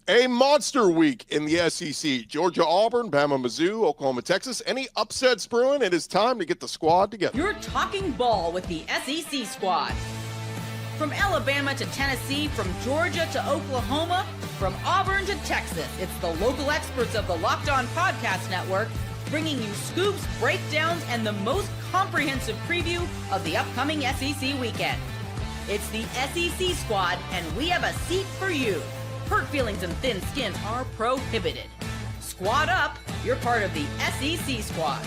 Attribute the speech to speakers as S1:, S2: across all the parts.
S1: A monster week in the SEC. Georgia, Auburn, Bama, Mizzou, Oklahoma, Texas. Any upsets brewing? It is time to get the squad together.
S2: You're talking ball with the SEC squad. From Alabama to Tennessee, from Georgia to Oklahoma, from Auburn to Texas, it's the local experts of the Locked On Podcast Network bringing you scoops, breakdowns, and the most comprehensive preview of the upcoming SEC weekend. It's the SEC squad, and we have a seat for you. Hurt feelings and thin skin are prohibited. Squad up, you're part of the SEC squad.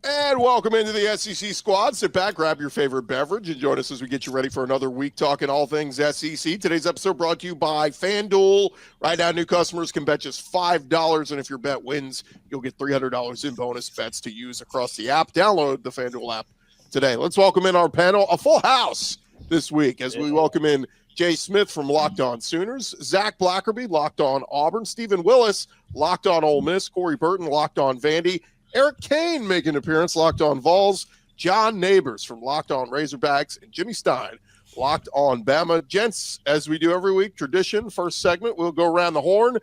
S1: And welcome into the SEC squad. Sit back, grab your favorite beverage, and join us as we get you ready for another week talking all things SEC. Today's episode brought to you by FanDuel. Right now, new customers can bet just $5, and if your bet wins, you'll get $300 in bonus bets to use across the app. Download the FanDuel app today. Let's welcome in our panel, a full house this week, as we welcome in Jay Smith from Locked On Sooners, Zach Blackerby, Locked On Auburn, Stephen Willis, Locked On Ole Miss, Corey Burton, Locked On Vandy, Eric Kane making an appearance, Locked On Vols, John Neighbors from Locked On Razorbacks, and Jimmy Stein, Locked On Bama. Gents, as we do every week, tradition, first segment, we'll go around the horn.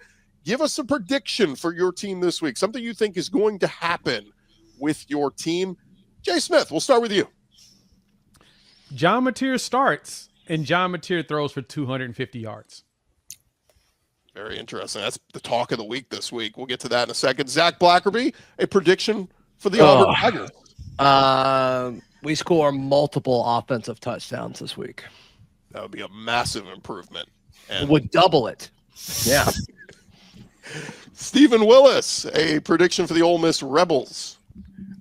S1: Give us a prediction for your team this week, something you think is going to happen with your team. Jay Smith, we'll start with you.
S3: John Mateer starts. And John Mateer throws for 250 yards.
S1: Very interesting. That's the talk of the week this week. We'll get to that in a second. Zach Blackerby, a prediction for the Auburn Tigers.
S4: We score multiple offensive touchdowns this week.
S1: That would be a massive improvement. And
S4: would double it. Yeah.
S1: Stephen Willis, a prediction for the Ole Miss Rebels.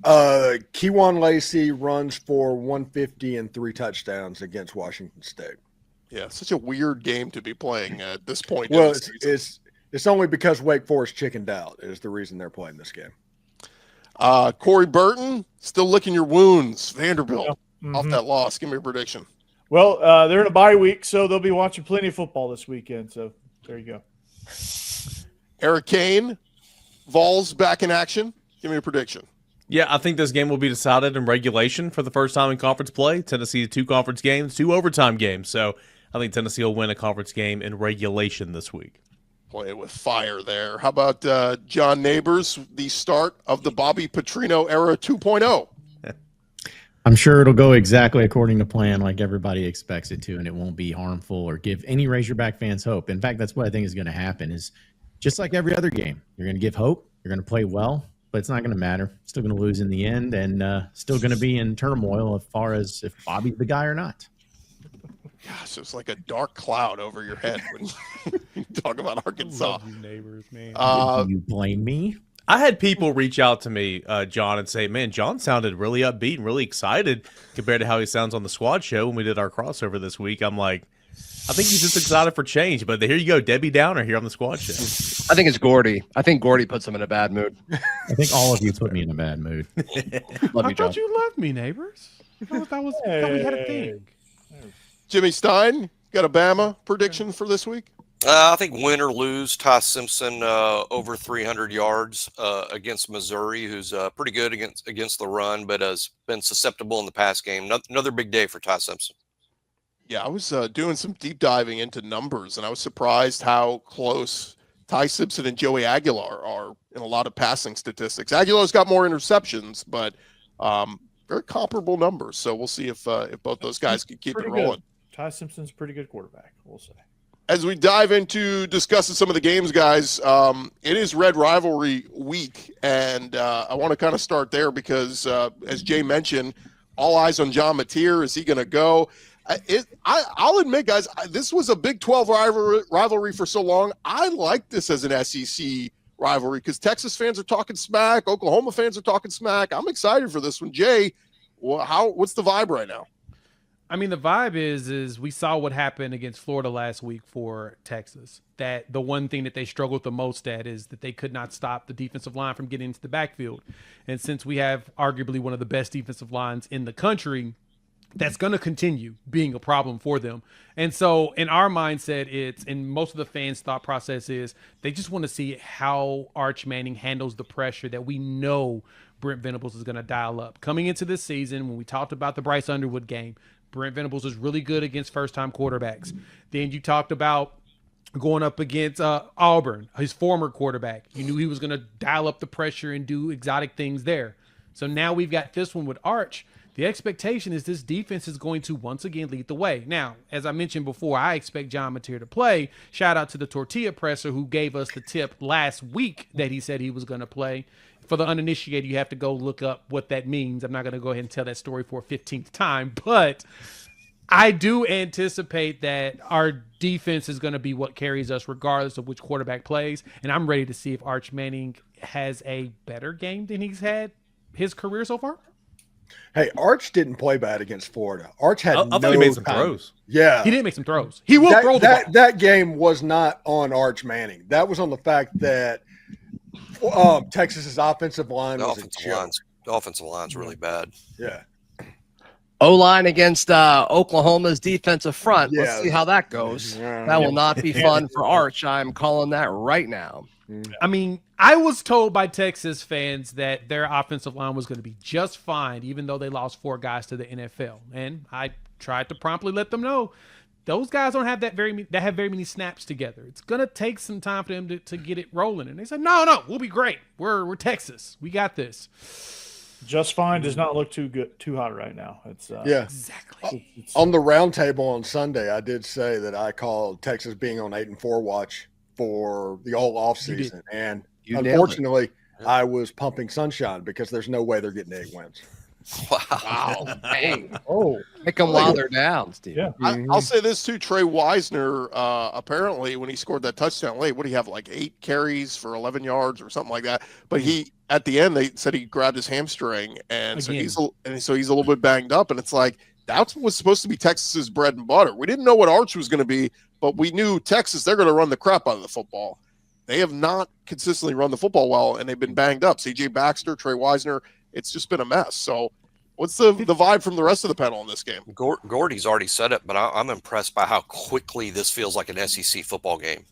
S5: Keywan Lacey runs for 150 and 3 touchdowns against Washington State.
S1: Yeah, such a weird game to be playing at this point.
S5: Well, it's only because Wake Forest chickened out is the reason they're playing this game.
S1: Corey Burton, still licking your wounds. Vanderbilt off that loss. Give me a prediction.
S6: Well, they're in a bye week, so they'll be watching plenty of football this weekend. So there you go.
S1: Eric Kane, Vols back in action. Give me a prediction.
S7: Yeah, I think this game will be decided in regulation for the first time in conference play. Tennessee, 2 conference games, 2 overtime games. So I think Tennessee will win a conference game in regulation this week.
S1: Play with fire there. How about John Neighbors, the start of the Bobby Petrino era 2.0?
S8: I'm sure it'll go exactly according to plan like everybody expects it to, and it won't be harmful or give any Razorback fans hope. In fact, that's what I think is going to happen is just like every other game. You're going to give hope. You're going to play well. But it's not going to matter. Still going to lose in the end, and still going to be in turmoil as far as if Bobby's the guy or not.
S1: Gosh, it's like a dark cloud over your head when you talk about Arkansas.
S3: You Neighbors, man.
S8: You blame me?
S7: I had people reach out to me, John, and say, man, John sounded really upbeat and really excited compared to how he sounds on the squad show when we did our crossover this week. I'm like, I think he's just excited for change. But here you go, Debbie Downer here on the squad show.
S4: I think it's Gordy. I think Gordy puts him in a bad mood.
S8: I think all of you put me in a bad mood.
S3: I thought you loved me, Neighbors. I thought we had a thing.
S1: Jimmy Stein, got a Bama prediction for this week?
S9: I think win or lose, Ty Simpson over 300 yards against Missouri, who's pretty good against the run, but has been susceptible in the pass game. Another big day for Ty Simpson.
S1: Yeah, I was doing some deep diving into numbers, and I was surprised how close Ty Simpson and Joey Aguilar are in a lot of passing statistics. Aguilar's got more interceptions, but very comparable numbers. So we'll see if both those guys can keep it rolling.
S6: Good. Ty Simpson's a pretty good quarterback, we'll say.
S1: As we dive into discussing some of the games, guys, it is Red Rivalry week, and I want to kind of start there because, as Jay mentioned, all eyes on John Mateer. Is he going to go? I'll admit, guys, this was a Big 12 rivalry for so long. I like this as an SEC rivalry because Texas fans are talking smack. Oklahoma fans are talking smack. I'm excited for this one. Jay, what's the vibe right now?
S3: I mean, the vibe is we saw what happened against Florida last week for Texas. That the one thing that they struggled the most at is that they could not stop the defensive line from getting into the backfield. And since we have arguably one of the best defensive lines in the country, that's going to continue being a problem for them. And so in our mindset, and most of the fans' thought process is they just want to see how Arch Manning handles the pressure that we know Brent Venables is going to dial up. Coming into this season, when we talked about the Bryce Underwood game, Brent Venables is really good against first-time quarterbacks. Then you talked about going up against Auburn, his former quarterback. You knew he was going to dial up the pressure and do exotic things there. So now we've got this one with Arch. The expectation is this defense is going to once again lead the way. Now, as I mentioned before, I expect John Mateer to play. Shout out to the Tortilla Presser who gave us the tip last week that he said he was going to play. For the uninitiated, you have to go look up what that means. I'm not going to go ahead and tell that story for a 15th time, but I do anticipate that our defense is going to be what carries us regardless of which quarterback plays, and I'm ready to see if Arch Manning has a better game than he's had his career so far.
S5: Hey, Arch didn't play bad against Florida. Arch had
S7: I thought he made some throws.
S5: Yeah.
S3: He didn't make some throws. He will throw the ball.
S5: That game was not on Arch Manning. That was on the fact that Texas's offensive line was a joke.
S9: The offensive line's really bad.
S5: Yeah.
S4: O-line against Oklahoma's defensive front.
S5: Yeah.
S4: Let's see how that goes. That will not be fun for Arch. I'm calling that right now.
S3: I mean, I was told by Texas fans that their offensive line was going to be just fine, even though they lost 4 guys to the NFL. And I tried to promptly let them know those guys don't have that very many snaps together. It's going to take some time for them to get it rolling. And they said, no, we'll be great. We're Texas. We got this.
S6: Just fine does not look too hot right now. It's
S3: Exactly.
S5: On the roundtable on Sunday, I did say that I called Texas being on 8-4 watch for the whole offseason. And unfortunately, I was pumping sunshine because there's no way they're getting 8 wins.
S4: Wow. Dang.
S6: oh
S4: Pick them while they're down, Steve.
S6: yeah.
S1: I'll say this too. Trey Wisner, apparently, when he scored that touchdown late, what do you have, like 8 carries for 11 yards or something like that? But he, at the end, they said he grabbed his hamstring, and so he's a little bit banged up. And it's like that was supposed to be Texas's bread and butter. We didn't know what Arch was going to be, but we knew Texas, they're going to run the crap out of the football. They have not consistently run the football well, and they've been banged up. C.J. Baxter, Trey Wisner, it's just been a mess. So what's the vibe from the rest of the panel in this game?
S9: Gordy's already said it, but I'm impressed by how quickly this feels like an SEC football game.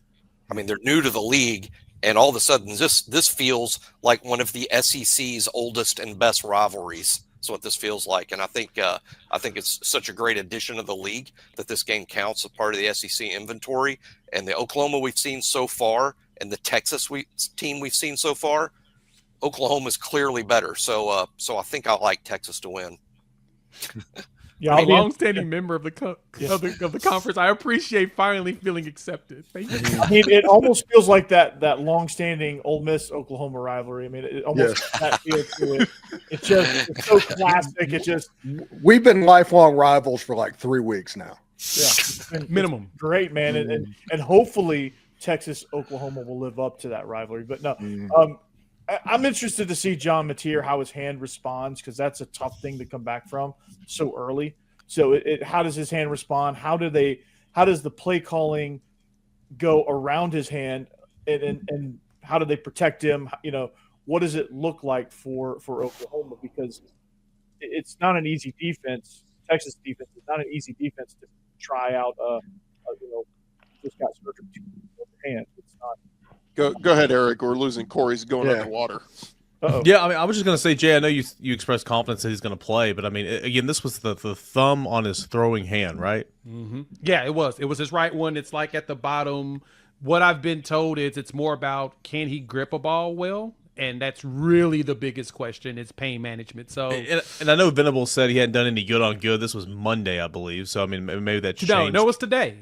S9: I mean, they're new to the league, and all of a sudden this feels like one of the SEC's oldest and best rivalries. That's what this feels like, and I think it's such a great addition to the league that this game counts as part of the SEC inventory. And the Oklahoma we've seen so far, and the Texas team we've seen so far, Oklahoma is clearly better. So I think I like Texas to win.
S6: Yeah,
S3: I'm
S6: I'll
S3: a
S6: be
S3: long-standing member of the conference. I appreciate finally feeling accepted. Thank you.
S6: I mean, it almost feels like that long-standing Ole Miss Oklahoma rivalry. I mean, it almost that feel to it. It's so classic. It just
S5: We've been lifelong rivals for like 3 weeks now.
S3: Minimum.
S6: Great, man, and hopefully Texas Oklahoma will live up to that rivalry. But no, I'm interested to see John Mateer, how his hand responds, because that's a tough thing to come back from so early. So how does his hand respond? How does the play calling go around his hand, and how do they protect him? You know, what does it look like for Oklahoma? Because it's not an easy defense. Texas defense is not an easy defense to try out. Just got surgery to the hand. It's not.
S1: Go ahead, Eric. We're losing Corey's going underwater.
S6: Uh-oh.
S7: Yeah, I mean, I was just going to say, Jay, I know you expressed confidence that he's going to play, but I mean, again, this was the thumb on his throwing hand, right?
S3: Mm-hmm. Yeah, it was. It was his right one. It's like at the bottom. What I've been told is it's more about can he grip a ball well? And that's really the biggest question. It's pain management. So,
S7: and I know Venables said he hadn't done any good on good. This was Monday, I believe. So I mean, maybe that changed.
S3: No, it was today.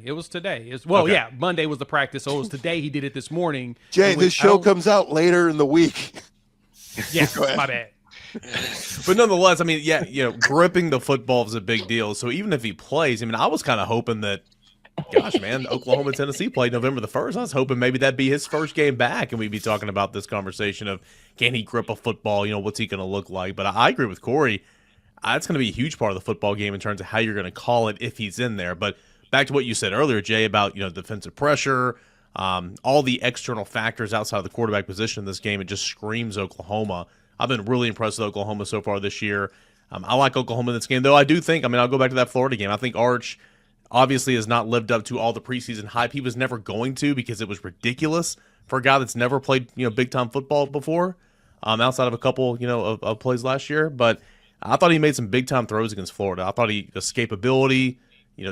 S3: Yeah, Monday was the practice. So it was today. He did it this morning.
S1: Jay, this show comes out later in the week.
S3: Yeah, my bad.
S7: But nonetheless, I mean, gripping the football is a big deal. So even if he plays, I mean, I was kind of hoping that, gosh, man, Oklahoma and Tennessee played November the 1st. I was hoping maybe that'd be his first game back, and we'd be talking about this conversation of can he grip a football? What's he going to look like? But I agree with Corey. That's going to be a huge part of the football game in terms of how you're going to call it if he's in there. But back to what you said earlier, Jay, about defensive pressure, all the external factors outside of the quarterback position in this game, it just screams Oklahoma. I've been really impressed with Oklahoma so far this year. I like Oklahoma in this game, though. I do think, I'll go back to that Florida game. I think Arch obviously has not lived up to all the preseason hype. He was never going to, because it was ridiculous for a guy that's never played big time football before, outside of a couple of plays last year. But I thought he made some big time throws against Florida. I thought the escapability,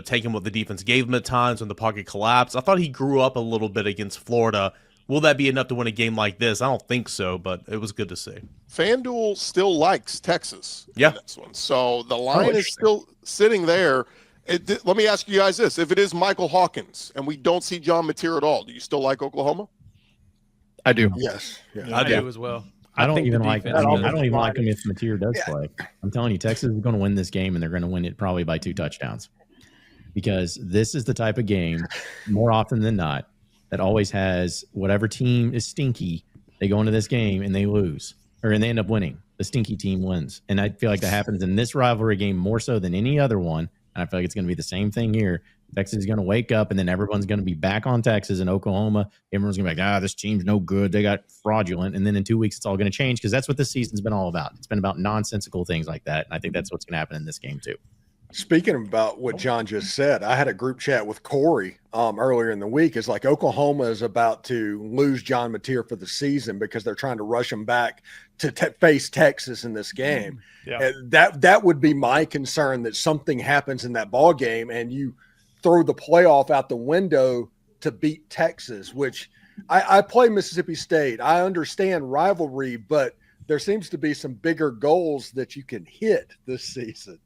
S7: taking what the defense gave him at times when the pocket collapsed. I thought he grew up a little bit against Florida. Will that be enough to win a game like this? I don't think so, but it was good to see.
S1: FanDuel still likes Texas
S7: in
S1: this one. So the line is still sitting there. Let me ask you guys this. If it is Michael Hawkins and we don't see John Mateer at all, do you still like Oklahoma?
S4: I do.
S5: Yes. Yeah.
S3: I do as well.
S8: I don't even like
S3: him
S8: if Mateer does play. I'm telling you, Texas is going to win this game, and they're going to win it probably by 2 touchdowns. Because this is the type of game, more often than not, that always has whatever team is stinky, they go into this game and they lose, and they end up winning. The stinky team wins. And I feel like that happens in this rivalry game more so than any other one. And I feel like it's going to be the same thing here. Texas is going to wake up, and then everyone's going to be back on Texas and Oklahoma. Everyone's going to be like, this team's no good. They got fraudulent. And then in 2 weeks, it's all going to change because that's what this season's been all about. It's been about nonsensical things like that. And I think that's what's going to happen in this game too.
S5: Speaking about what John just said, I had a group chat with Corey earlier in the week. It's like Oklahoma is about to lose John Mateer for the season because they're trying to rush him back to face Texas in this game.
S6: Yeah.
S5: And that would be my concern, that something happens in that ball game and you throw the playoff out the window to beat Texas, which I play Mississippi State. I understand rivalry, but there seems to be some bigger goals that you can hit this season.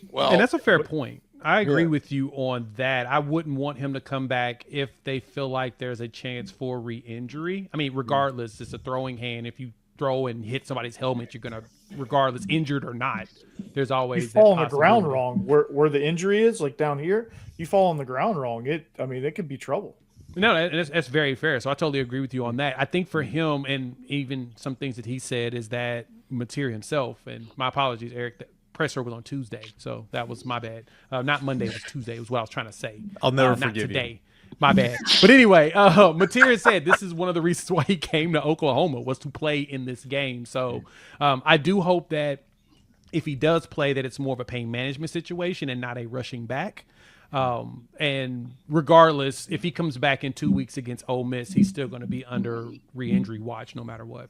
S3: Well, and that's a fair point. I agree with you on that. I wouldn't want him to come back if they feel like there's a chance for re-injury. I mean, regardless, it's a throwing hand. If you throw and hit somebody's helmet, you're going to, regardless, injured or not, there's always
S6: you fall on the ground wrong. Where the injury is, like down here, you fall on the ground wrong. It could be trouble.
S3: No, that's very fair. So I totally agree with you on that. I think for him, and even some things that he said, is that Mateer himself, and my apologies, Eric, presser was on Tuesday, so that was my bad. Not Monday, it was Tuesday. It was what I was trying to say.
S7: I'll never
S3: not
S7: forgive
S3: today. My bad. But anyway, Mateer said this is one of the reasons why he came to Oklahoma was to play in this game. So I do hope that if he does play, that it's more of a pain management situation and not a rushing back. And regardless, if he comes back in 2 weeks against Ole Miss, he's still going to be under re-injury watch no matter what.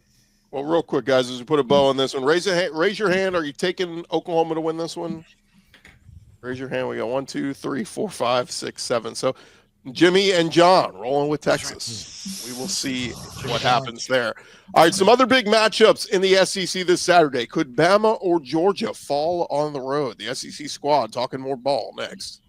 S1: Well, real quick, guys, as we put a bow on this one, raise your hand. Are you taking Oklahoma to win this one? Raise your hand. We got 1, 2, 3, 4, 5, 6, 7. So Jimmy and John rolling with Texas. We will see what happens there. All right, some other big matchups in the SEC this Saturday. Could Bama or Georgia fall on the road? The SEC squad talking more ball next.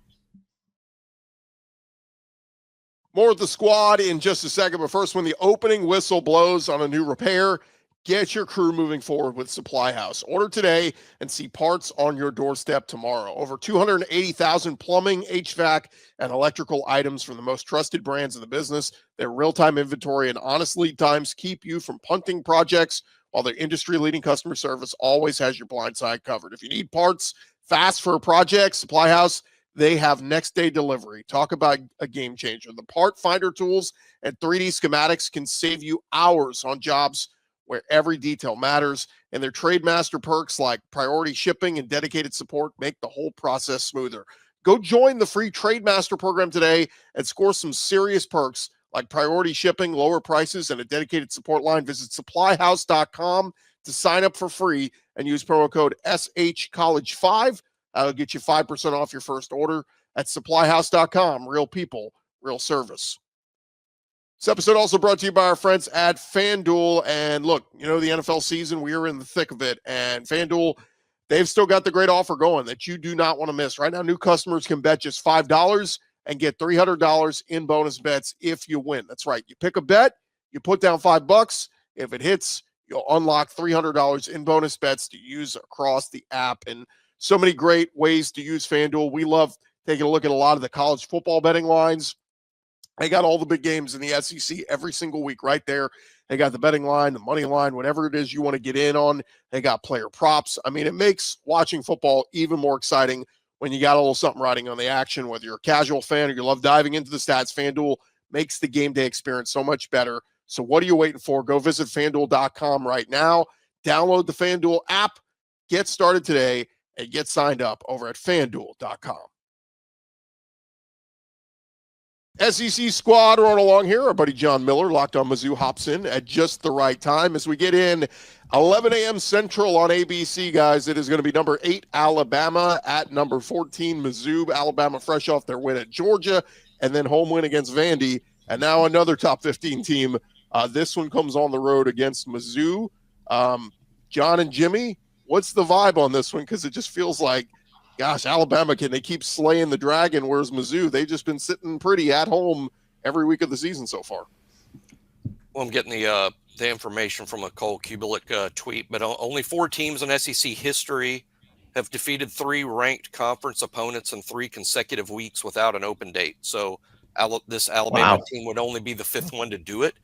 S1: More with the squad in just a second, but first, when the opening whistle blows on a new repair, get your crew moving forward with SupplyHouse. Order today and see parts on your doorstep tomorrow. Over 280,000 plumbing, HVAC, and electrical items from the most trusted brands in the business. Their real-time inventory and honest lead times keep you from punting projects, while their industry-leading customer service always has your blind side covered. If you need parts fast for a project, SupplyHouse, they have next-day delivery. Talk about a game changer. The part finder tools and 3D schematics can save you hours on jobs where every detail matters, and their Trademaster perks like priority shipping and dedicated support make the whole process smoother. Go join the free Trademaster program today and score some serious perks like priority shipping, lower prices, and a dedicated support line. Visit supplyhouse.com to sign up for free and use promo code SHCollege5. That'll get you 5% off your first order at supplyhouse.com. Real people, real service. This episode also brought to you by our friends at FanDuel. And look, the NFL season, we are in the thick of it. And FanDuel, they've still got the great offer going that you do not want to miss. Right now, new customers can bet just $5 and get $300 in bonus bets if you win. That's right. You pick a bet, you put down $5. If it hits, you'll unlock $300 in bonus bets to use across the app. And so many great ways to use FanDuel. We love taking a look at a lot of the college football betting lines. They got all the big games in the SEC every single week right there. They got the betting line, the money line, whatever it is you want to get in on. They got player props. I mean, it makes watching football even more exciting when you got a little something riding on the action, whether you're a casual fan or you love diving into the stats. FanDuel makes the game day experience so much better. So what are you waiting for? Go visit FanDuel.com right now. Download the FanDuel app. Get started today and get signed up over at FanDuel.com. SEC squad rolling along here. Our buddy John Miller, Locked on Mizzou, hops in at just the right time as we get in 11 a.m. Central on ABC, guys. It is going to be number 8 Alabama at number 14 Mizzou. Alabama fresh off their win at Georgia and then home win against Vandy. And now another top 15 team. This one comes on the road against Mizzou. John and Jimmy, what's the vibe on this one? Because it just feels like, gosh, Alabama, can they keep slaying the dragon? Whereas Mizzou, they've just been sitting pretty at home every week of the season so far.
S9: Well, I'm getting the information from a Cole Kubelik tweet, but only 4 teams in SEC history have defeated 3 ranked conference opponents in 3 consecutive weeks without an open date. So this Alabama team would only be the 5th one to do it.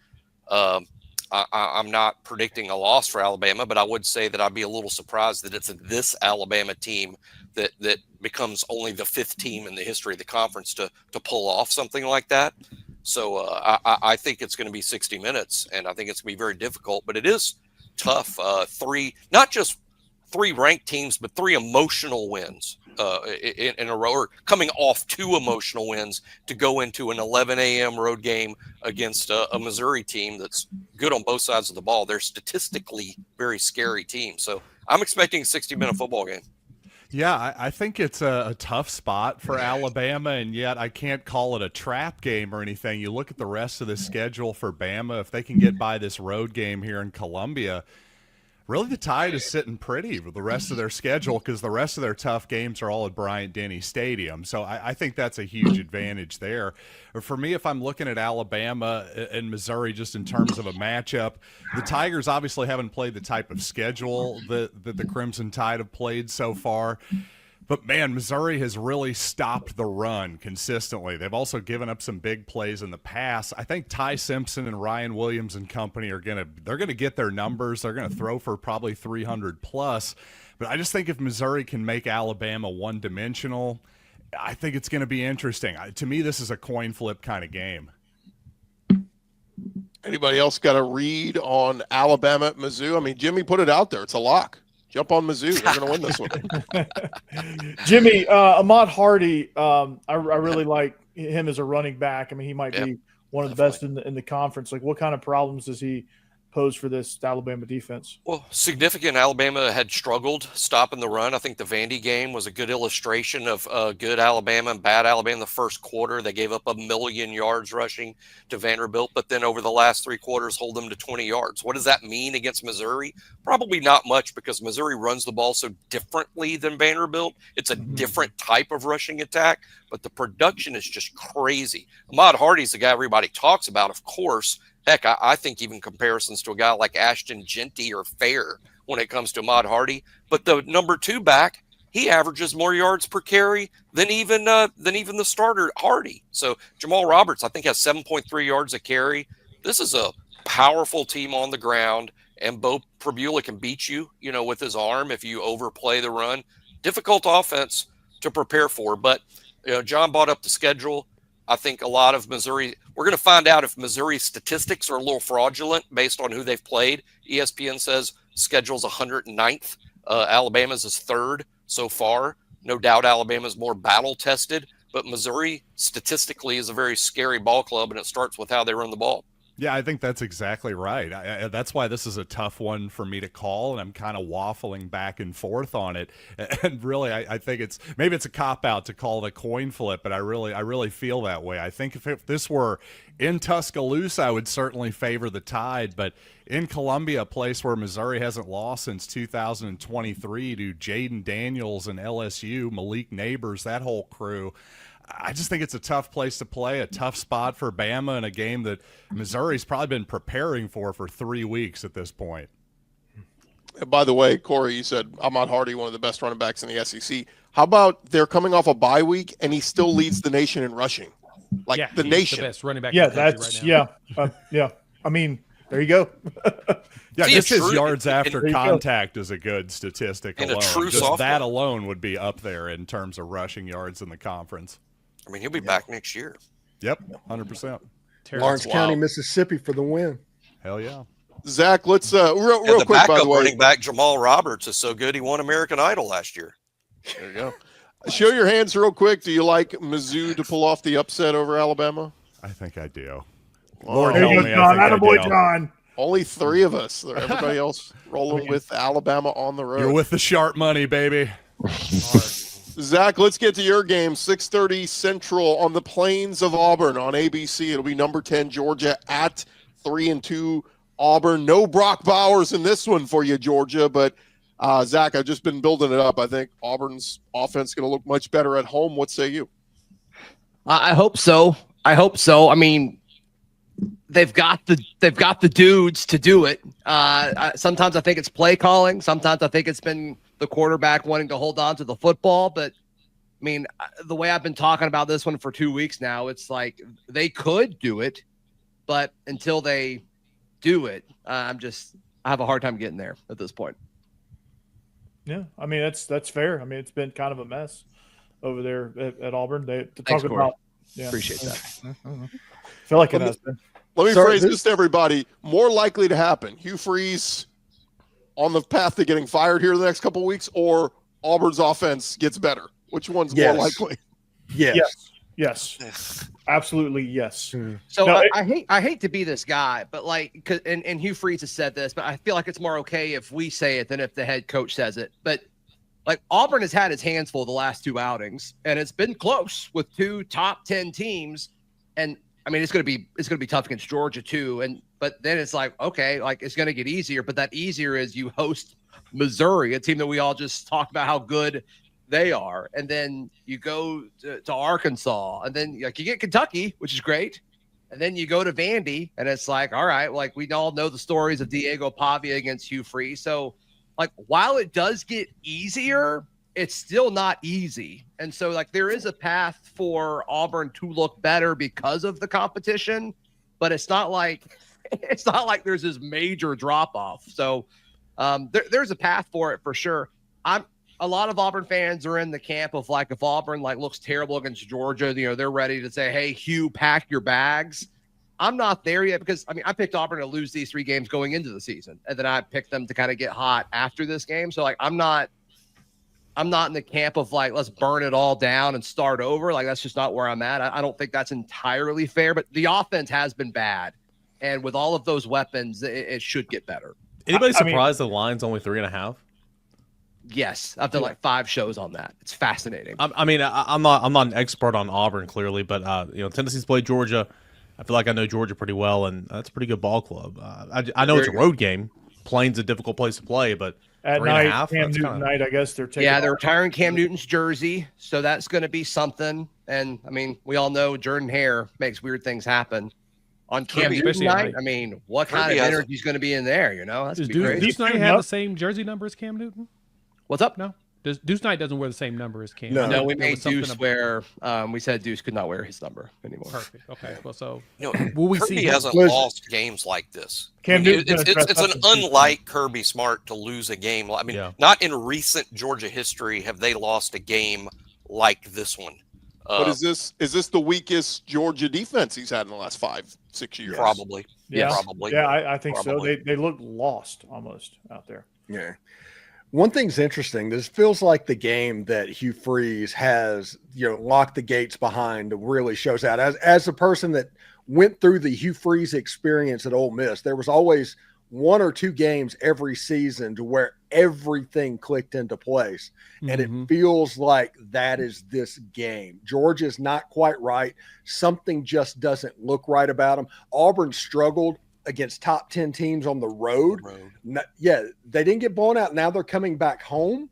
S9: I'm not predicting a loss for Alabama, but I would say that I'd be a little surprised that it's this Alabama team that becomes only the 5th team in the history of the conference to pull off something like that. So I think it's going to be 60 minutes, and I think it's going to be very difficult, but it is tough. 3, not just 3 ranked teams, but 3 emotional wins in a row, or coming off 2 emotional wins to go into an 11 a.m. road game against a Missouri team that's good on both sides of the ball. They're statistically very scary team. So I'm expecting a 60-minute football game.
S10: Yeah, I think it's a tough spot for Alabama, and yet I can't call it a trap game or anything. You look at the rest of the schedule for Bama, if they can get by this road game here in Columbia, really the Tide is sitting pretty with the rest of their schedule because the rest of their tough games are all at Bryant-Denny Stadium. So I think that's a huge advantage there. For me, if I'm looking at Alabama and Missouri just in terms of a matchup, the Tigers obviously haven't played the type of schedule that the Crimson Tide have played so far. But, man, Missouri has really stopped the run consistently. They've also given up some big plays in the past. I think Ty Simpson and Ryan Williams and company they're going to get their numbers. They're going to throw for probably 300 plus. But I just think if Missouri can make Alabama one-dimensional, I think it's going to be interesting. To me, this is a coin flip kind of game.
S1: Anybody else got a read on Alabama at Mizzou? I mean, Jimmy put it out there. It's a lock. Jump on Mizzou. They're going to win this one.
S6: Jimmy, Ahmad Hardy, I really like him as a running back. I mean, he might be one of the best in the conference. Like, what kind of problems does he pose for this Alabama defense?
S9: Well, significant. Alabama had struggled stopping the run. I think the Vandy game was a good illustration of good Alabama and bad Alabama in the first quarter. They gave up 1 million yards rushing to Vanderbilt, but then over the last 3 quarters, hold them to 20 yards. What does that mean against Missouri? Probably not much, because Missouri runs the ball so differently than Vanderbilt. It's a different type of rushing attack, but the production is just crazy. Ahmad Hardy's the guy everybody talks about, of course. Heck, I think even comparisons to a guy like Ashton Genty are fair when it comes to Ahmad Hardy. But the number 2 back, he averages more yards per carry than even the starter Hardy. So Jamal Roberts, I think, has 7.3 yards a carry. This is a powerful team on the ground, and Bo Prabula can beat you, with his arm if you overplay the run. Difficult offense to prepare for. But John brought up the schedule. I think a lot of Missouri, we're going to find out if Missouri's statistics are a little fraudulent based on who they've played. ESPN says schedule's 109th. Alabama's is 3rd so far. No doubt Alabama's more battle tested, but Missouri statistically is a very scary ball club, and it starts with how they run the ball.
S10: Yeah, I think that's exactly right. That's why this is a tough one for me to call, and I'm kind of waffling back and forth on it. And really, I think it's a cop-out to call it a coin flip, but I really feel that way. I think if this were in Tuscaloosa, I would certainly favor the Tide, but in Columbia, a place where Missouri hasn't lost since 2023 to Jaden Daniels and LSU, Malik Neighbors, that whole crew, I just think it's a tough place to play, a tough spot for Bama in a game that Missouri's probably been preparing for 3 weeks at this point.
S1: And by the way, Corey, you said Ahmad Hardy, one of the best running backs in the SEC. How about they're coming off a bye week and he still leads the nation in rushing? The nation.
S3: The best running back.
S6: Yeah, that's right now. Yeah. I mean, there you go.
S10: Yeah, just his yards after contact is a good statistic alone. Just that alone would be up there in terms of rushing yards in the conference.
S9: I mean, he'll be back next year.
S10: Yep, 100%.
S5: Lawrence County, Mississippi for the win.
S10: Hell yeah.
S1: Zach, let's real quick, by the way.
S9: Running back Jamal Roberts is so good he won American Idol last year.
S1: There you go. Show your hands real quick. Do you like Mizzou to pull off the upset over Alabama?
S10: I think I do.
S1: Lord
S6: There
S10: help
S6: you
S10: me,
S6: go,
S10: I
S6: John.
S10: think I
S6: Attaboy,
S10: do.
S6: John.
S1: Only 3 of us. Everybody else rolling with Alabama on the road.
S10: You're with the sharp money, baby.
S1: Zach, let's get to your game. 6:30 Central on the plains of Auburn on ABC. It'll be number 10 Georgia at 3-2 Auburn. No Brock Bowers in this one for you, Georgia. But Zach, I've just been building it up. I think Auburn's offense is going to look much better at home. What say you?
S4: I hope so. I mean, they've got the dudes to do it. Sometimes I think it's play calling. Sometimes I think it's been the quarterback wanting to hold on to the football. But I mean, the way I've been talking about this one for 2 weeks now, it's like they could do it, but until they do it, I have a hard time getting there at this point.
S6: Yeah, I mean that's fair. I mean, it's been kind of a mess over there at Auburn.
S4: Thanks, Corey.
S6: About. Yeah.
S4: Appreciate that.
S6: I feel like it has been.
S1: Let me phrase this to everybody. More likely to happen. Hugh Freeze on the path to getting fired here the next couple of weeks, or Auburn's offense gets better. Which one's more likely?
S6: Yes. Absolutely yes.
S4: So
S6: No,
S4: I hate to be this guy, but like, and Hugh Freeze has said this, but I feel like it's more okay if we say it than if the head coach says it. But like Auburn has had his hands full the last 2 outings, and it's been close with 2 top 10 teams. And I mean, it's gonna be tough against Georgia too. But then it's like, okay, like it's gonna get easier. But that easier is you host Missouri, a team that we all just talked about how good they are, and then you go to Arkansas, and then like you get Kentucky, which is great, and then you go to Vandy, and it's like, all right, like we all know the stories of Diego Pavia against Hugh Freeze. So like while it does get easier, it's still not easy. And so like there is a path for Auburn to look better because of the competition, but it's not like there's this major drop off. So there's a path for it for sure. A lot of Auburn fans are in the camp of like, if Auburn like looks terrible against Georgia, you know, they're ready to say, hey, Hugh, pack your bags. I'm not there yet because I mean, I picked Auburn to lose these 3 games going into the season, and then I picked them to kind of get hot after this game. So like, I'm not in the camp of like, let's burn it all down and start over. Like, that's just not where I'm at. I don't think that's entirely fair, but the offense has been bad. And with all of those weapons, it should get better.
S7: Anybody surprised the line's only 3.5?
S4: Yes, I've done like 5 shows on that. It's fascinating.
S7: I mean, I'm not an expert on Auburn clearly, but you know, Tennessee's played Georgia. I feel like I know Georgia pretty well, and that's a pretty good ball club. I know it's a road game. Plain's a difficult place to play, but
S6: at
S7: 3.5,
S6: night, Cam Newton night, I guess they're taking.
S4: Yeah, they're retiring Cam Newton's jersey, so that's going to be something. And I mean, we all know Jordan Hare makes weird things happen. On Cam Newton night, I mean, what kind of energy is going to be in there? You know, that's
S3: Does
S4: crazy.
S3: Deuce Knight have the same jersey number as Cam Newton?
S4: What's up?
S3: No. Deuce Knight doesn't wear the same number as Cam.
S4: No, we made Deuce wear. We said Deuce could not wear his number anymore.
S3: Perfect. Okay. Well, so
S9: You know,
S3: will we
S9: Kirby
S3: see?
S9: hasn't lost games like this.
S6: Cam Newton's
S9: It's an unlike Kirby Smart to lose a game. I mean, not in recent Georgia history have they lost a game like this one.
S1: But is this the weakest Georgia defense he's had in the last 5-6 years?
S9: Probably.
S6: Yeah,
S9: probably.
S6: Yeah, I think
S9: Probably.
S6: so. They look lost almost out there.
S5: Yeah. One thing's interesting. This feels like the game that Hugh Freeze has, locked the gates behind. Really shows out. As a person that went through the Hugh Freeze experience at Ole Miss, there was always 1 or 2 games every season to where everything clicked into place. And it feels like that is this game. Georgia's not quite right. Something just doesn't look right about them. Auburn struggled against top 10 teams on the road. Yeah, they didn't get blown out. Now they're coming back home.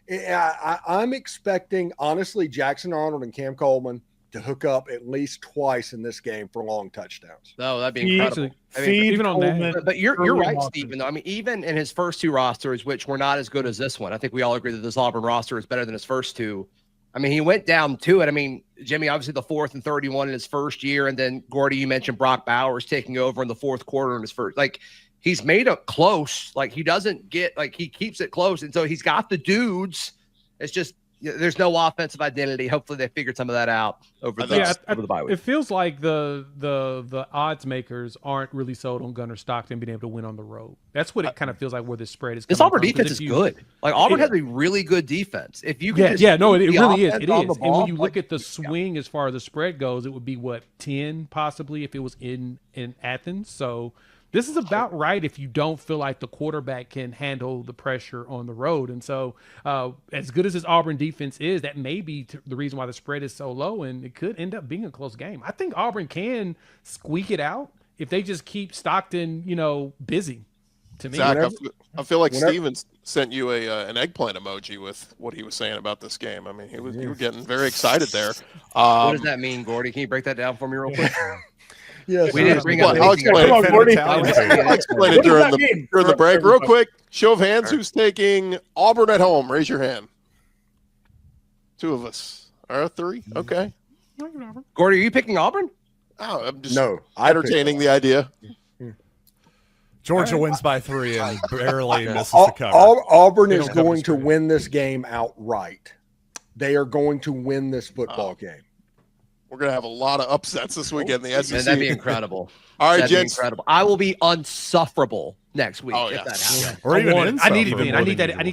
S5: I'm expecting, honestly, Jackson Arnold and Cam Coleman to hook up at least twice in this game for long touchdowns.
S4: Oh, that'd be incredible.
S3: Even on that.
S4: But you're right, Stephen. Though I mean, even in his first 2 rosters, which were not as good as this one, I think we all agree that this Auburn roster is better than his first 2. I mean, he went down to it. I mean, Jimmy, obviously the 4th and 31 in his first year. And then Gordy, you mentioned Brock Bowers taking over in the 4th quarter in his first. Like, he's made it close. Like, he doesn't get, like, he keeps it close. And so he's got the dudes. It's just there's no offensive identity. Hopefully they figured some of that out over the bye week.
S3: It feels like the odds makers aren't really sold on Gunnar Stockton being able to win on the road. That's what it kind of feels like where this spread is.
S4: This Auburn defense is good. Like Auburn has a really good defense. If you can
S3: it really is. It is.
S4: And
S3: when you look at the swing as far as the spread goes, it would be 10 possibly if it was in Athens. So this is about right if you don't feel like the quarterback can handle the pressure on the road. And so as good as this Auburn defense is, that may be the reason why the spread is so low, and it could end up being a close game. I think Auburn can squeak it out if they just keep Stockton, busy. To me,
S1: Zach, I feel like Stevens sent you an eggplant emoji with what he was saying about this game. I mean, you were getting very excited there.
S4: What does that mean, Gordy? Can you break that down for me real quick?
S5: Yes.
S4: We didn't bring up
S1: I'll explain
S6: Come on, Gordy.
S1: I'll explain it during the break. Real quick, show of hands. Who's taking Auburn at home? Raise your hand. 2 of us. Or 3? Okay.
S4: Gordy, are you picking Auburn?
S1: Oh, I'm just entertaining the idea.
S10: Georgia wins by 3 and barely misses the cover.
S5: Auburn is going to win this game outright. They are going to win this football game.
S1: We're going to have a lot of upsets this weekend in the SEC.
S4: Man, that'd be incredible.
S1: All right, gents.
S4: Incredible. I will be unsufferable next week if that happens.
S10: Or even
S3: I need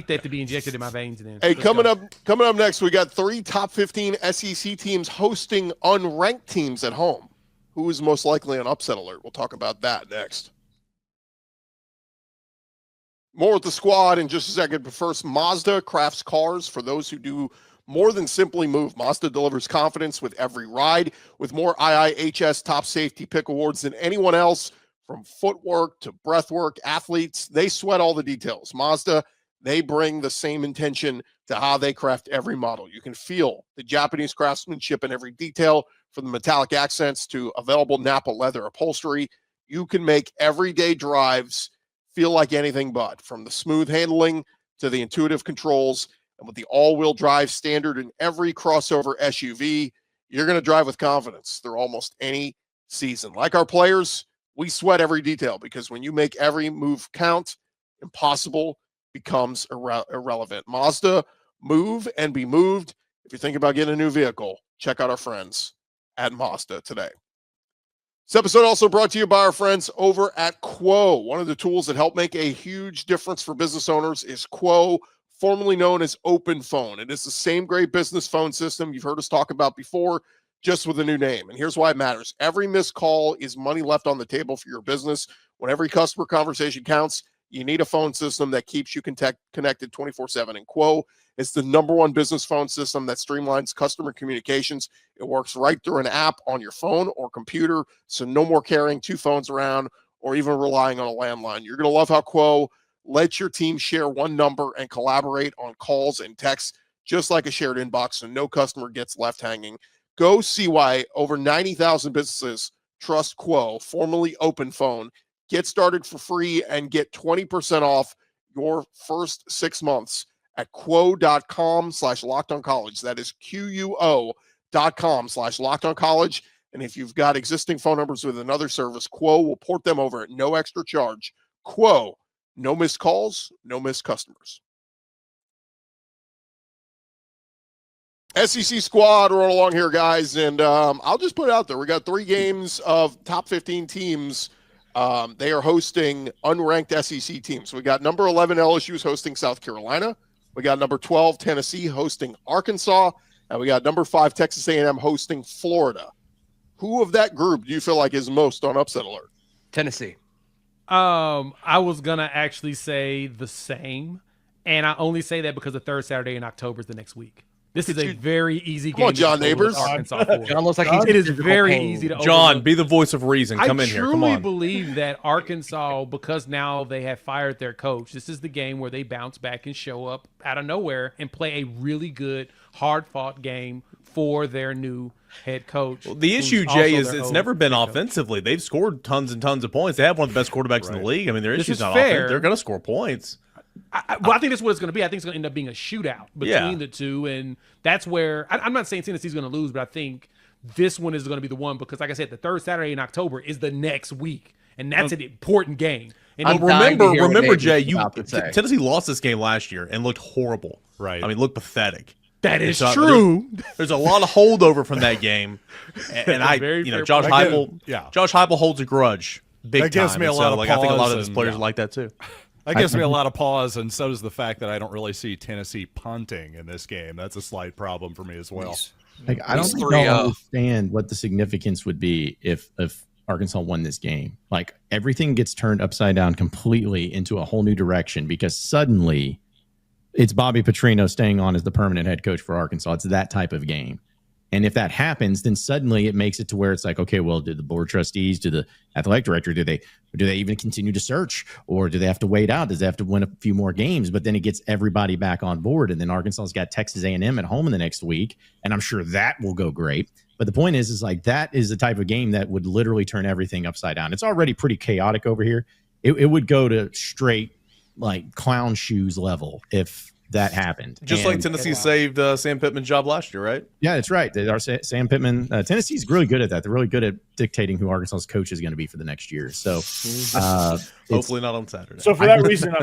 S3: that to be injected in my veins. Then.
S1: Hey, coming up next, we got 3 top 15 SEC teams hosting unranked teams at home. Who is most likely an upset alert? We'll talk about that next. More with the squad in just a second, but first, Mazda crafts cars for those who do more than simply move. Mazda delivers confidence with every ride, with more IIHS top safety pick awards than anyone else. From footwork to breathwork, athletes, they sweat all the details. Mazda, they bring the same intention to how they craft every model. You can feel the Japanese craftsmanship in every detail, from the metallic accents to available Napa leather upholstery. You can make everyday drives feel like anything but, from the smooth handling to the intuitive controls. And with the all-wheel drive standard in every crossover SUV, you're going to drive with confidence through almost any season. Like our players, we sweat every detail, because when you make every move count, impossible becomes irrelevant. Mazda, move and be moved. If you're thinking about getting a new vehicle, check out our friends at Mazda today. This episode also brought to you by our friends over at Quo. One of the tools that help make a huge difference for business owners is Quo, formerly known as Open Phone. It is the same great business phone system you've heard us talk about before, just with a new name. And here's why it matters. Every missed call is money left on the table for your business. When every customer conversation counts, you need a phone system that keeps you connected 24/7. And Quo is the #1 business phone system that streamlines customer communications. It works right through an app on your phone or computer, so no more carrying 2 phones around or even relying on a landline. You're going to love how Quo lets your team share one number and collaborate on calls and texts, just like a shared inbox, so no customer gets left hanging. Go see why over 90,000 businesses trust Quo, formerly Open Phone. Get started for free and get 20% off your first 6 months at quo.com/lockedoncollege. That is QUO.com/lockedoncollege. And if you've got existing phone numbers with another service, Quo will port them over at no extra charge. Quo, no missed calls, no missed customers. SEC squad rolling along here, guys. And I'll just put it out there. We got 3 games of top 15 teams. They are hosting unranked SEC teams. We got number 11 LSU's hosting South Carolina. We got number 12 Tennessee hosting Arkansas, and we got number 5 Texas A&M hosting Florida. Who of that group do you feel like is most on upset alert?
S4: Tennessee.
S3: I was gonna actually say the same, and I only say that because the 3rd Saturday in October is the next week. This is a very easy game.
S1: Come on, John Neighbors.
S3: Arkansas for.
S4: John looks like
S3: it is very easy to
S7: John,
S3: overlook.
S7: be the voice of reason. Come in here. Come
S3: I truly
S7: on.
S3: believe that Arkansas, because now they have fired their coach, this is the game where they bounce back and show up out of nowhere and play a really good, hard-fought game for their new head coach.
S7: Well, the issue, Jay, is it's never been offensively. They've scored tons and tons of points. They have one of the best quarterbacks in the league. I mean, their issue's not offense. They're going to score points.
S3: I think that's what it's going to be. I think it's going to end up being a shootout between the two, and that's where I'm not saying Tennessee's going to lose, but I think this one is going to be the one because, like I said, the 3rd Saturday in October is the next week, and that's an important game. And
S7: remember, Jay, Tennessee lost this game last year and looked horrible.
S10: Right.
S7: I mean, looked pathetic.
S3: That is
S7: So
S3: true.
S7: There's a lot of holdover from that game, and Josh Heupel holds a grudge big
S10: That gives
S7: time.
S10: me a
S7: And
S10: lot
S7: so,
S10: of
S7: like, I think a lot of
S10: pause
S7: these players
S10: and-
S7: are like that too.
S10: That gives me a lot of pause, and so does the fact that I don't really see Tennessee punting in this game. That's a slight problem for me as well.
S8: Like, I don't
S9: These
S8: think
S9: three,
S8: y'all understand what the significance would be if Arkansas won this game. Like, everything gets turned upside down completely into a whole new direction because suddenly it's Bobby Petrino staying on as the permanent head coach for Arkansas. It's that type of game. And if that happens, then suddenly it makes it to where it's like, okay, well, do the board trustees, do the athletic director, do they even continue to search, or do they have to wait out? Does they have to win a few more games? But then it gets everybody back on board, and then Arkansas's got Texas A&M at home in the next week, and I'm sure that will go great. But the point is like that is the type of game that would literally turn everything upside down. It's already pretty chaotic over here. It would go to straight like clown shoes level if that happened.
S7: Just like Tennessee saved Sam Pittman's job last year, right?
S8: Yeah, that's right. Sam Pittman. Tennessee's really good at that. They're really good at dictating who Arkansas's coach is going to be for the next year. So
S7: Hopefully not on Saturday.
S6: So for that reason,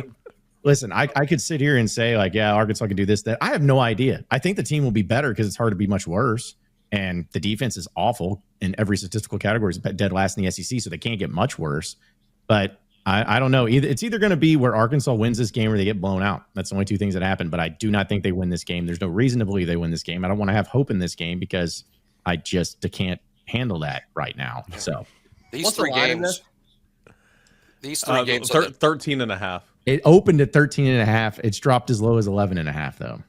S8: listen, I could sit here and say like, yeah, Arkansas can do this, that. I have no idea. I think the team will be better because it's hard to be much worse. And the defense is awful in every statistical category. It's dead last in the SEC, so they can't get much worse. But I don't know. It's either going to be where Arkansas wins this game or they get blown out. That's the only two things that happen. But I do not think they win this game. There's no reason to believe they win this game. I don't want to have hope in this game because I just can't handle that right now. So
S9: These
S4: What's the
S9: three
S4: line in
S9: games.
S4: this?
S9: These three games.
S7: 13 and a half.
S8: it opened at 13.5. It's dropped as low as 11.5 though.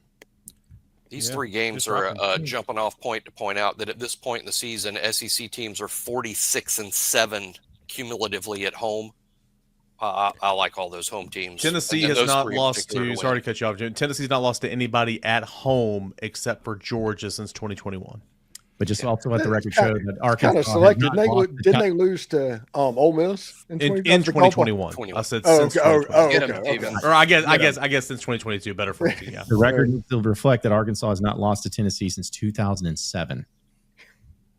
S9: These three games are a jumping off point to point out that at this point in the season, SEC teams are 46-7 cumulatively at home. I like all those home teams.
S7: Tennessee
S9: And
S7: has
S9: those
S7: not
S9: three in
S7: lost
S9: particular
S7: to.
S9: win.
S7: Sorry to cut you off, Jim. Tennessee's not lost to anybody at home except for Georgia since 2021.
S8: But just also let the record show that Arkansas
S5: Kind of selected.
S8: has not lost
S5: Didn't they lose to Ole Miss
S7: In
S5: 2021?
S7: 2021, I said
S5: Oh,
S7: since
S5: okay.
S7: 2021.
S9: Get 'em,
S5: Okay.
S9: even.
S7: Or I guess since 2022. Better for you. Yeah.
S8: The record needs to reflect that Arkansas has not lost to Tennessee since 2007.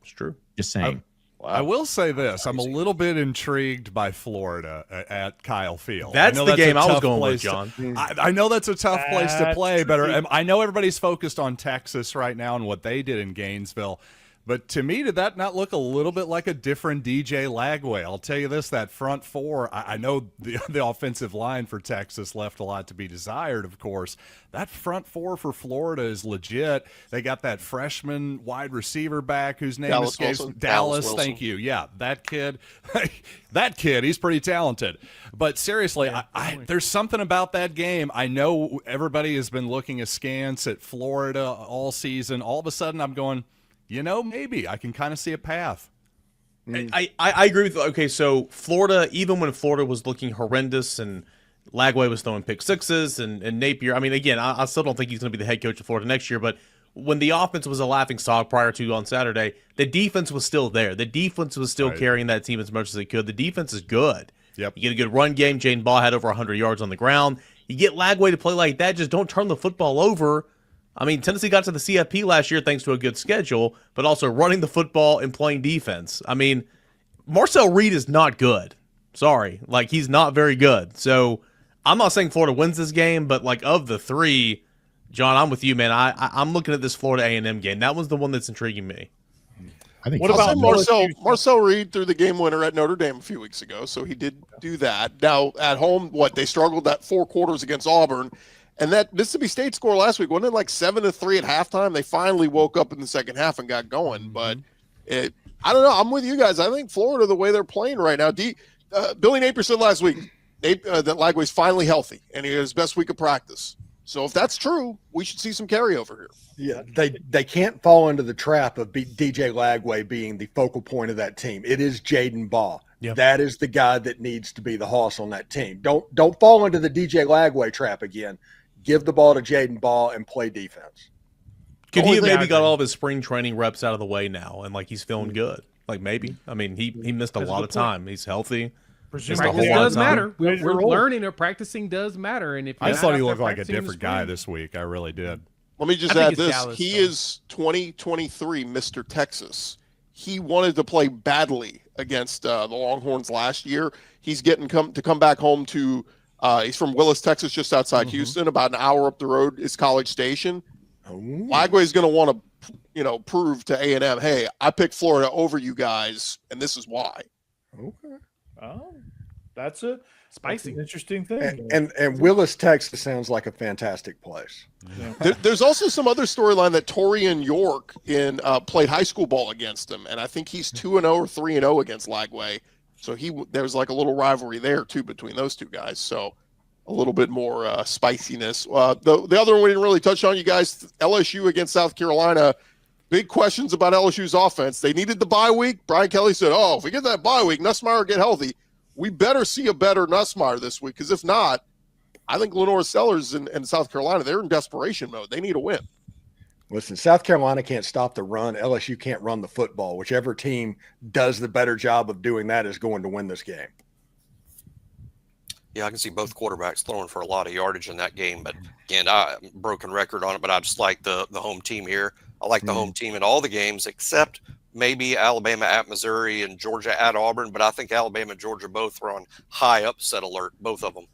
S7: It's true.
S8: Just saying.
S10: I will say this: I'm a little bit intrigued by Florida at Kyle Field.
S7: That's
S10: I know
S7: the
S10: a
S7: game I was
S10: tough
S7: going with,
S10: place
S7: John.
S10: I know that's a tough place to
S6: That's
S10: play, but
S6: tricky.
S10: I know everybody's focused on Texas right now and what they did in Gainesville. But to me, did that not look a little bit like a different DJ Lagway? I'll tell you this, that front four, I know the offensive line for Texas left a lot to be desired, of course. That front four for Florida is legit. They got that freshman wide receiver back whose name
S1: Dallas
S10: escapes
S1: Wilson.
S10: Dallas,
S9: Wilson.
S10: thank you. Yeah, that kid. That kid, he's pretty talented. But seriously, there's something about that game. I know everybody has been looking askance at Florida all season. All of a sudden, I'm going, maybe I can kind of see a path.
S7: I agree with you. Okay, so Florida, even when Florida was looking horrendous and Lagway was throwing pick sixes and Napier, I mean, again, I still don't think he's going to be the head coach of Florida next year, but when the offense was a laughing stock prior to on Saturday, the defense was still there. The defense was still carrying that team as much as they could. The defense is good.
S10: Yep.
S7: You get a good run game. Jaden Ball had over 100 yards on the ground. You get Lagway to play like that, just don't turn the football over. I mean, Tennessee got to the CFP last year thanks to a good schedule, but also running the football and playing defense. I mean, Marcel Reed is not good. Sorry. Like, he's not very good. So, I'm not saying Florida wins this game, but, like, of the three, John, I'm with you, man. I'm looking at this Florida A&M game. That was the one that's intriguing me.
S8: I think
S6: What
S1: I'll
S6: about
S1: say Marcel Reed threw the game winner at Notre Dame a few weeks ago, so he did do that. Now, at home, they struggled that 4 quarters against Auburn. And that Mississippi State score last week, wasn't it like 7-3 at halftime? They finally woke up in the second half and got going. But I don't know. I'm with you guys. I think Florida, the way they're playing right now, Billy Napier said last week that Lagway's finally healthy and he had his best week of practice. So if that's true, we should see some carryover here.
S5: Yeah, they can't fall into the trap of DJ Lagway being the focal point of that team. It is Jaden Ball.
S7: Yep.
S5: That is the guy that needs to be the hoss on that team. Don't fall into the DJ Lagway trap again. Give the ball to Jaden Ball and play defense.
S7: Could he have maybe got all of his spring training reps out of the way now and, like, he's feeling good? Like, maybe. I mean, he missed a lot of time. He's healthy. Missed a
S3: Practice
S7: whole lot of
S3: does
S7: time.
S3: matter. We're learning or practicing does matter. And if
S10: I
S3: you're
S10: thought
S3: not
S10: he
S3: out
S10: looked
S3: there
S10: like a
S3: practicing in the
S10: different guy
S3: spring-
S10: this week. I really did.
S1: Let me just
S3: I think
S1: add
S3: it's
S1: this.
S3: Dallas,
S1: He
S3: though.
S1: is 2023 Mr. Texas. He wanted to play badly against the Longhorns last year. He's getting to come back home to he's from Willis, Texas, just outside Houston, about an hour up the road is College Station. Lagway's going to want to, prove to A&M, hey, I picked Florida over you guys, and this is why.
S6: Okay. Oh, that's an interesting thing.
S5: And Willis, Texas sounds like a fantastic place.
S1: Yeah. There's also some other storyline that Torian York played high school ball against him, and I think he's 2-0 or 3-0 against Lagway. So there's like a little rivalry there too between those two guys. So a little bit more spiciness. The other one we didn't really touch on, you guys, LSU against South Carolina. Big questions about LSU's offense. They needed the bye week. Brian Kelly said, if we get that bye week, Nussmeier get healthy. We better see a better Nussmeier this week, because if not, I think Lenore Sellers and South Carolina, they're in desperation mode. They need a win.
S5: Listen, South Carolina can't stop the run. LSU can't run the football. Whichever team does the better job of doing that is going to win this game.
S9: Yeah, I can see both quarterbacks throwing for a lot of yardage in that game. But again, broken record on it, but I just like the home team here. I like the home team in all the games except maybe Alabama at Missouri and Georgia at Auburn. But I think Alabama and Georgia both are on high upset alert, both of them.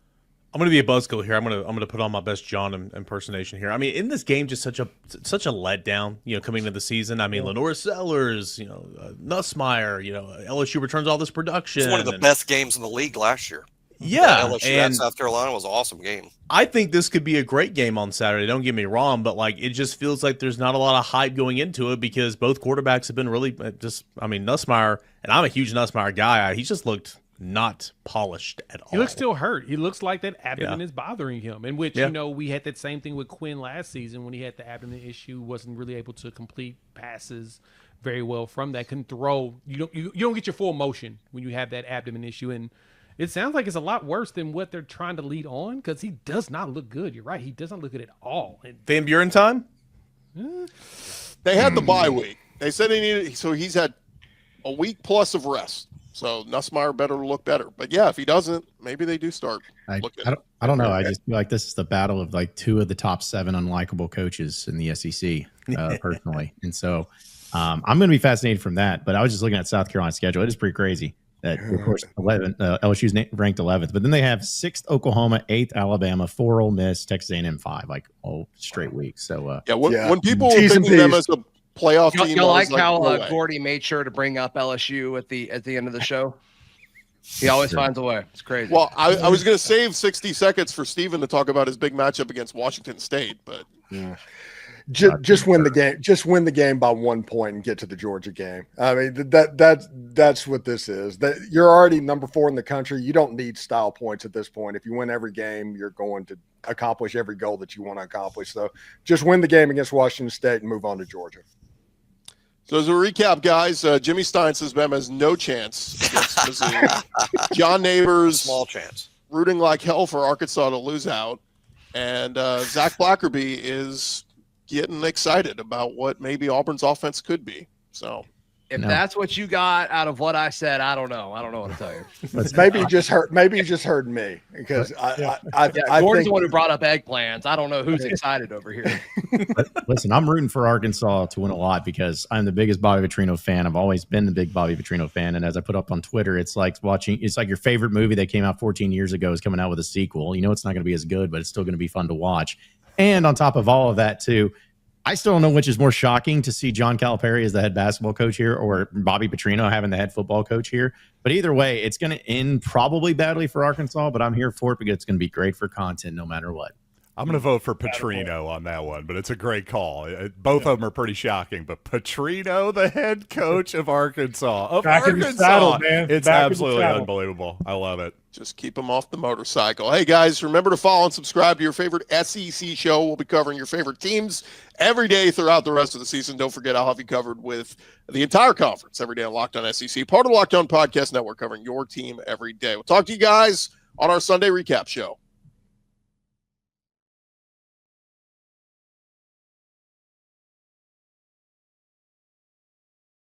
S7: I'm going to be a buzzkill here. I'm going to put on my best John impersonation here. I mean, in this game, just such a letdown, coming into the season. I mean, Lenore Sellers, Nussmeier, LSU returns all this production.
S9: It's one of the best games in the league last year.
S7: Yeah.
S9: LSU at South Carolina was an awesome game.
S7: I think this could be a great game on Saturday. Don't get me wrong, but it just feels like there's not a lot of hype going into it because both quarterbacks have been really Nussmeier, and I'm a huge Nussmeier guy. He's just looked not polished at all.
S3: He looks still hurt. He looks like that abdomen is bothering him, in which, we had that same thing with Quinn last season when he had the abdomen issue, wasn't really able to complete passes very well from that, couldn't throw. You don't get your full motion when you have that abdomen issue, and it sounds like it's a lot worse than what they're trying to lead on because he does not look good. You're right. He doesn't look good at all.
S7: Van Buren time?
S1: They had the bye week. They said he needed, so he's had a week plus of rest. So Nussmeier better look better. But yeah, if he doesn't, maybe they do start looking.
S8: I don't know. I just feel like this is the battle of two of the top 7 unlikable coaches in the SEC, personally. And so I'm going to be fascinated from that. But I was just looking at South Carolina's schedule. It is pretty crazy. That, of course, LSU's ranked 11th, but then they have 6th Oklahoma, 8th Alabama, 4 Ole Miss, Texas A&M 5, all straight weeks. So
S1: when people were thinking them as a playoff team,
S4: you like how Gordy made sure to bring up LSU at the end of the show. He always finds a way. It's crazy.
S1: Well, I was going to save 60 seconds for Steven to talk about his big matchup against Washington State, but
S5: just win the game. Just win the game by 1 point and get to the Georgia game. I mean, that's what this is. That you're already number 4 in the country. You don't need style points at this point. If you win every game, you're going to accomplish every goal that you want to accomplish. So just win the game against Washington State and move on to Georgia.
S1: So as a recap, guys, Jimmy Stein says Bama has no chance against Mizzou. John Neighbors,
S9: small chance,
S1: rooting like hell for Arkansas to lose out, and Zach Blackerby is getting excited about what maybe Auburn's offense could be. So
S4: if that's what you got out of what I said, I don't know. I don't know what to tell you.
S5: Maybe you just heard me because I
S4: Gordon's the one who brought up eggplants. I don't know who's excited over here.
S8: Listen, I'm rooting for Arkansas to win a lot because I'm the biggest Bobby Petrino fan. I've always been the big Bobby Petrino fan. And as I put up on Twitter, it's like your favorite movie that came out 14 years ago is coming out with a sequel. You know, it's not going to be as good, but it's still going to be fun to watch. And on top of all of that, too, I still don't know which is more shocking to see John Calipari as the head basketball coach here or Bobby Petrino having the head football coach here. But either way, it's going to end probably badly for Arkansas, but I'm here for it because it's going to be great for content no matter what.
S10: I'm going to vote for Petrino on that one, but it's a great call. Both of them are pretty shocking, but Petrino, the head coach of Arkansas,
S6: in the saddle, man.
S10: It's absolutely unbelievable. I love it.
S1: Just keep them off the motorcycle. Hey, guys, remember to follow and subscribe to your favorite SEC show. We'll be covering your favorite teams every day throughout the rest of the season. Don't forget, I'll have you covered with the entire conference every day on Locked On SEC, part of the Locked On Podcast Network, covering your team every day. We'll talk to you guys on our Sunday recap show.